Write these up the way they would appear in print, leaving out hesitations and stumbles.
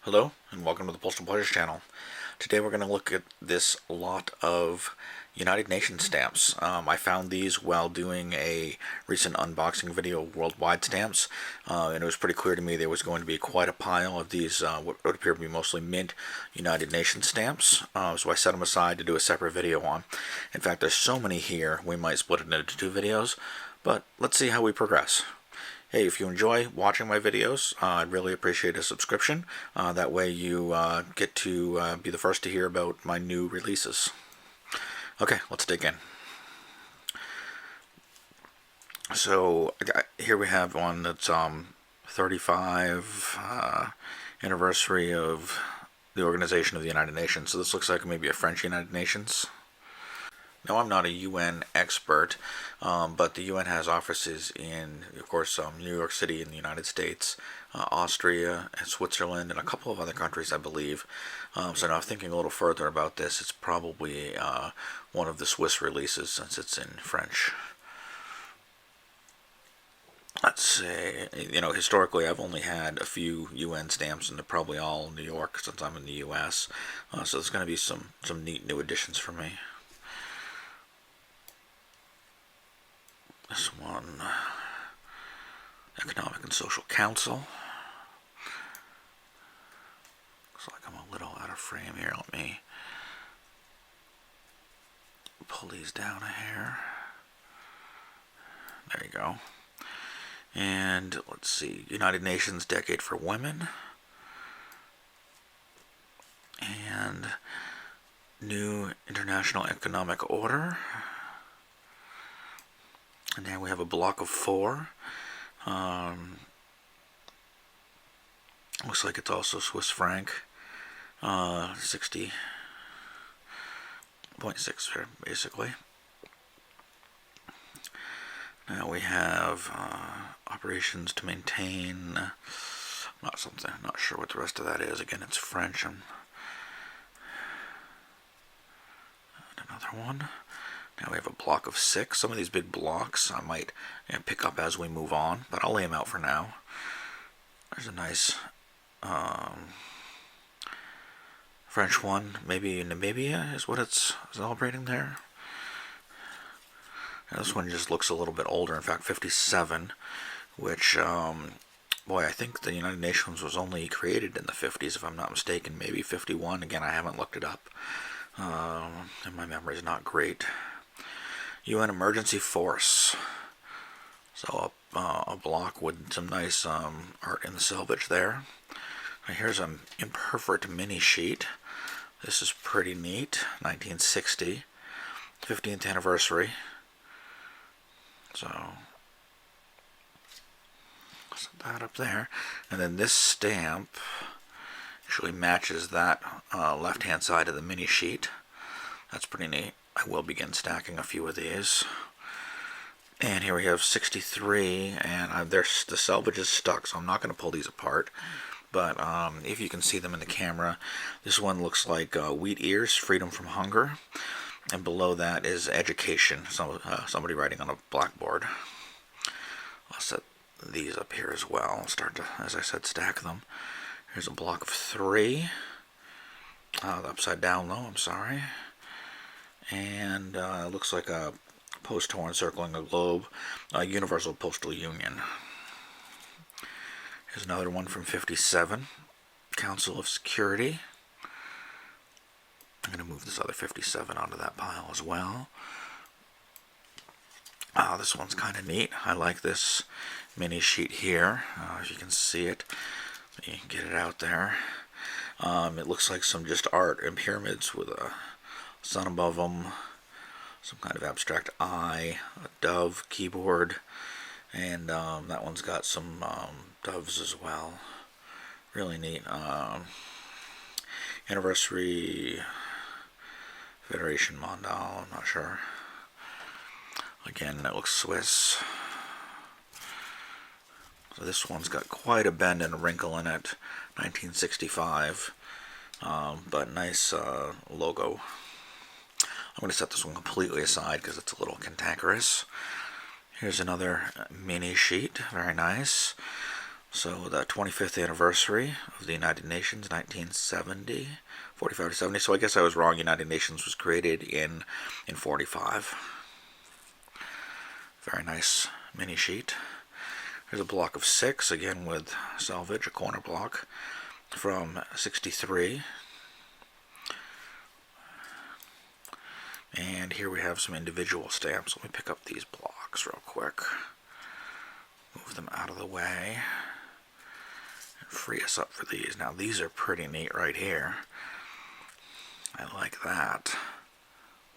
Hello and welcome to the Postal Players channel. Today we're going to look at this lot of United Nations stamps. I found these while doing a recent unboxing video of worldwide stamps, and it was pretty clear to me there was going to be quite a pile of these what would appear to be mostly mint United Nations stamps, so I set them aside to do a separate video on. In fact, there's so many here we might split it into two videos, but let's see how we progress. Hey, if you enjoy watching my videos, I'd really appreciate a subscription. That way you get to be the first to hear about my new releases. Okay, let's dig in. So here we have one that's 35 anniversary of the Organization of the United Nations. So this looks like maybe a French United Nations. Now, I'm not a UN expert, but the UN has offices in, of course, New York City in the United States, Austria, and Switzerland, and a couple of other countries, I believe. So now, thinking a little further about this, it's probably one of the Swiss releases since it's in French. Let's see, historically I've only had a few UN stamps, and they're probably all in New York since I'm in the US. So there's going to be some neat new additions for me. This one, Economic and Social Council. Looks like I'm a little out of frame here. Let me pull these down a hair. There you go. And let's see, United Nations Decade for Women. And New International Economic Order. And now we have a block of 4. Looks like it's also Swiss franc. 60.6 here, basically. Now we have operations to maintain. Not sure what the rest of that is. Again, it's French. And another one. Now we have a block of 6. Some of these big blocks I might pick up as we move on, but I'll lay them out for now. There's a nice French one. Maybe Namibia is what it's celebrating there. Now this one just looks a little bit older. In fact, 57, which, boy, I think the United Nations was only created in the 50s, if I'm not mistaken. Maybe 51. Again, I haven't looked it up, and my memory's not great. UN Emergency Force. So a block with some nice art in the selvage there. Now here's an imperfect mini sheet. This is pretty neat. 1960, 15th anniversary. So set that up there. And then this stamp actually matches that left-hand side of the mini sheet. That's pretty neat. I will begin stacking a few of these. And here we have 63, and the selvage is stuck, so I'm not going to pull these apart. But if you can see them in the camera, this one looks like wheat ears, freedom from hunger. And below that is education, somebody writing on a blackboard. I'll set these up here as well. I'll start to, as I said, stack them. Here's a block of 3. The upside down low, I'm sorry. And it looks like a post-horn encircling a globe, Universal Postal Union. Here's another one from 57, Council of Security. I'm going to move this other 57 onto that pile as well. This one's kind of neat. I like this mini sheet here. If you can see it, you can get it out there. It looks like some just art in pyramids with a sun above them, some kind of abstract eye, a dove keyboard, and that one's got some doves as well. Really neat. Anniversary Federation Mondial, I'm not sure. Again, that looks Swiss. So this one's got quite a bend and a wrinkle in it. 1965, but nice logo. I'm going to set this one completely aside because it's a little cantankerous. Here's another mini sheet, very nice. So the 25th anniversary of the United Nations, 1970, 45 to 70. So I guess I was wrong. United Nations was created in 45. Very nice mini sheet. Here's a block of 6, again with salvage, a corner block from 63. And here we have some individual stamps. Let me pick up these blocks real quick. Move them out of the way. And free us up for these. Now these are pretty neat right here. I like that.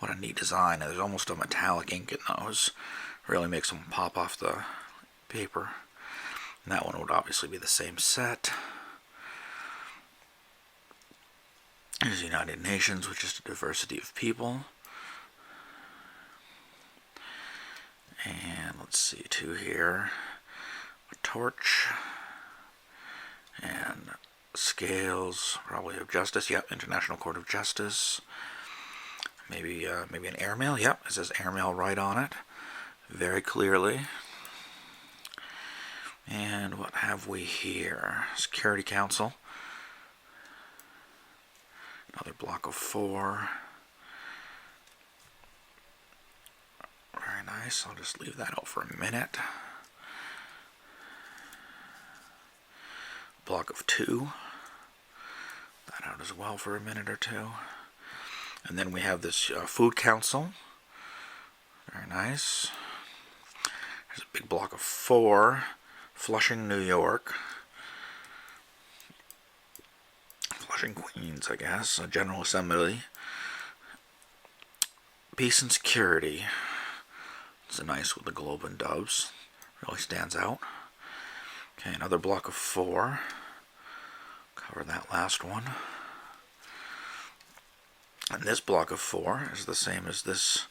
What a neat design. There's almost a metallic ink in those. Really makes them pop off the paper. And that one would obviously be the same set. There's the United Nations, which is the diversity of people. And let's see, 2 here. A torch. And scales, probably of justice. Yep, International Court of Justice. Maybe an airmail. Yep, it says airmail right on it. Very clearly. And what have we here? Security Council. Another block of 4. Very nice. I'll just leave that out for a minute. Block of 2. That out as well for a minute or 2. And then we have this Food Council. Very nice. There's a big block of 4. Flushing, New York. Flushing, Queens, I guess. A General Assembly. Peace and Security. It's a nice with the globe and doves. Really stands out. Okay, another block of 4. Cover that last one. And this block of 4 is the same as this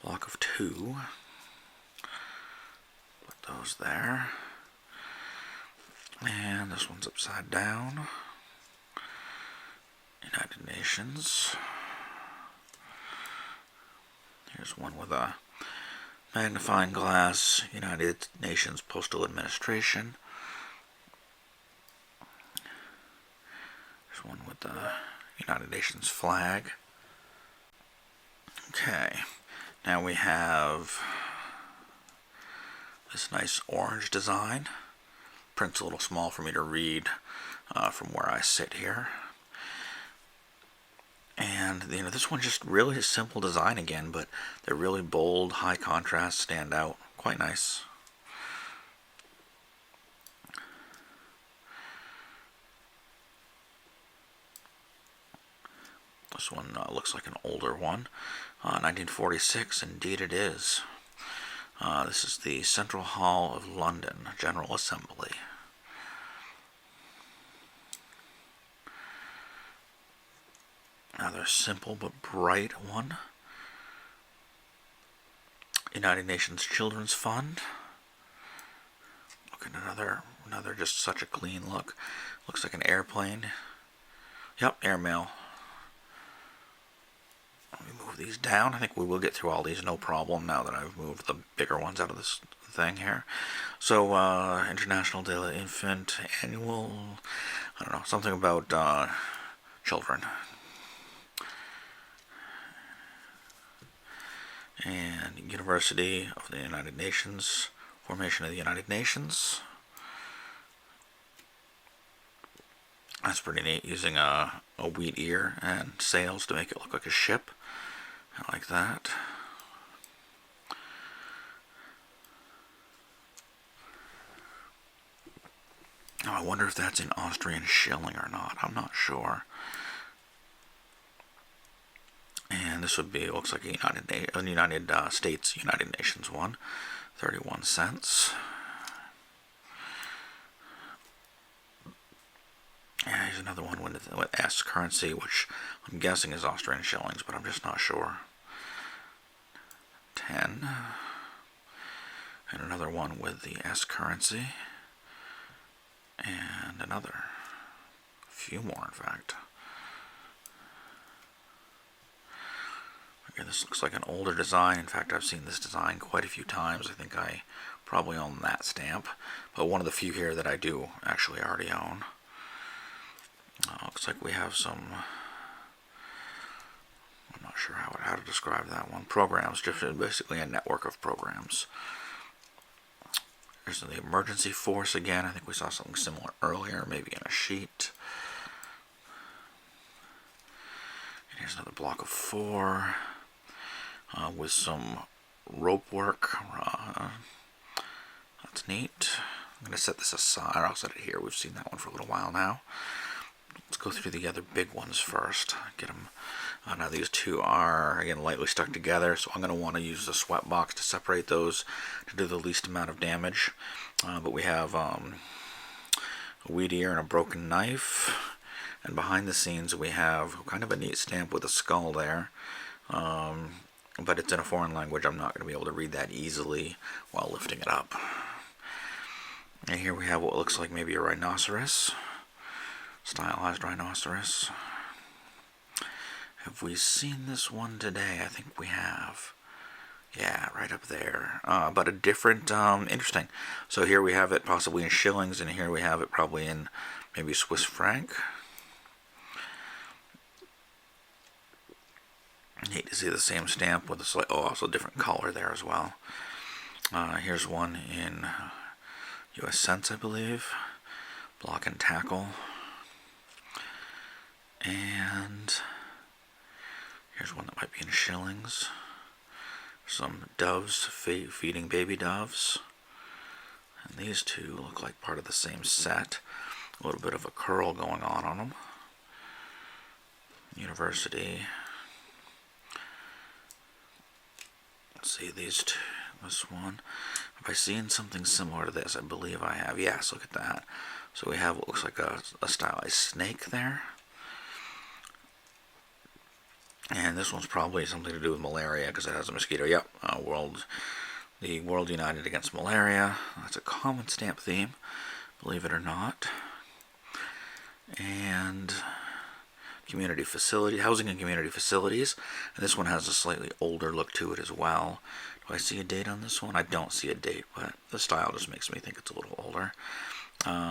block of 2. Put those there. And this one's upside down. United Nations. Here's one with a magnifying glass. United Nations Postal Administration. There's one with the United Nations flag. Okay, now we have this nice orange design. Print's a little small for me to read from where I sit here. And this one's just really a simple design again, but they're really bold, high contrast, stand out. Quite nice. This one looks like an older one. 1946, indeed it is. This is the Central Hall of London, General Assembly. Another simple but bright one. United Nations Children's Fund. Look at another just such a clean look. Looks like an airplane. Yep, airmail. Let me move these down. I think we will get through all these no problem now that I've moved the bigger ones out of this thing here. So, International Day of the Infant, annual, I don't know, something about children. And University of the United Nations, formation of the United Nations. That's pretty neat, using a wheat ear and sails to make it look like a ship. I like that. Now I wonder if that's in Austrian Shilling or not. I'm not sure. And this would be, it looks like a United States United Nations one. 31 cents. Yeah, here's another one with S currency, which I'm guessing is Austrian shillings, but I'm just not sure. 10. And another one with the S currency. And another. A few more, in fact. Okay, this looks like an older design. In fact, I've seen this design quite a few times. I think I probably own that stamp, but one of the few here that I do actually already own. Looks like we have some, I'm not sure how to describe that one. Programs, just basically a network of programs. Here's the emergency force again. I think we saw something similar earlier, maybe in a sheet. And here's another block of 4 with some rope work. That's neat. I'm going to set this aside. I'll set it here. We've seen that one for a little while now. Let's go through the other big ones first. Get them. Now these two are, again, lightly stuck together, so I'm going to want to use the sweat box to separate those to do the least amount of damage. But we have a weed ear and a broken knife. And behind the scenes we have kind of a neat stamp with a skull there. But it's in a foreign language. I'm not going to be able to read that easily while lifting it up. And here we have what looks like maybe a rhinoceros. Stylized rhinoceros. Have we seen this one today? I think we have. Yeah, right up there. But a different, interesting. So here we have it possibly in shillings, and here we have it probably in maybe Swiss franc. Neat to see the same stamp with a slight, also different color there as well. Here's one in US cents, I believe. Block and tackle. And here's one that might be in shillings. Some doves feeding baby doves. And these two look like part of the same set. A little bit of a curl going on them. University. Let's see, these two. This one. Have I seen something similar to this? I believe I have. Yes, look at that. So we have what looks like a stylized snake there. And this one's probably something to do with malaria because it has a mosquito. Yep, the World United Against Malaria. That's a common stamp theme, believe it or not. And community facility, housing and community facilities. And this one has a slightly older look to it as well. Do I see a date on this one? I don't see a date, but the style just makes me think it's a little older.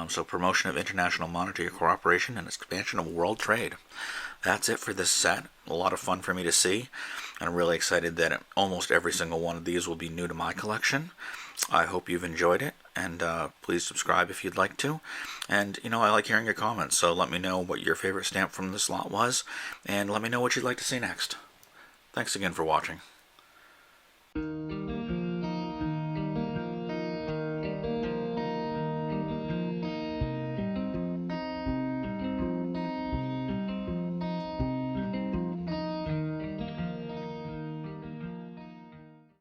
So promotion of international monetary cooperation and expansion of world trade. That's it for this set. A lot of fun for me to see. And I'm really excited that almost every single one of these will be new to my collection. I hope you've enjoyed it, and please subscribe if you'd like to. And, I like hearing your comments, so let me know what your favorite stamp from this lot was, and let me know what you'd like to see next. Thanks again for watching.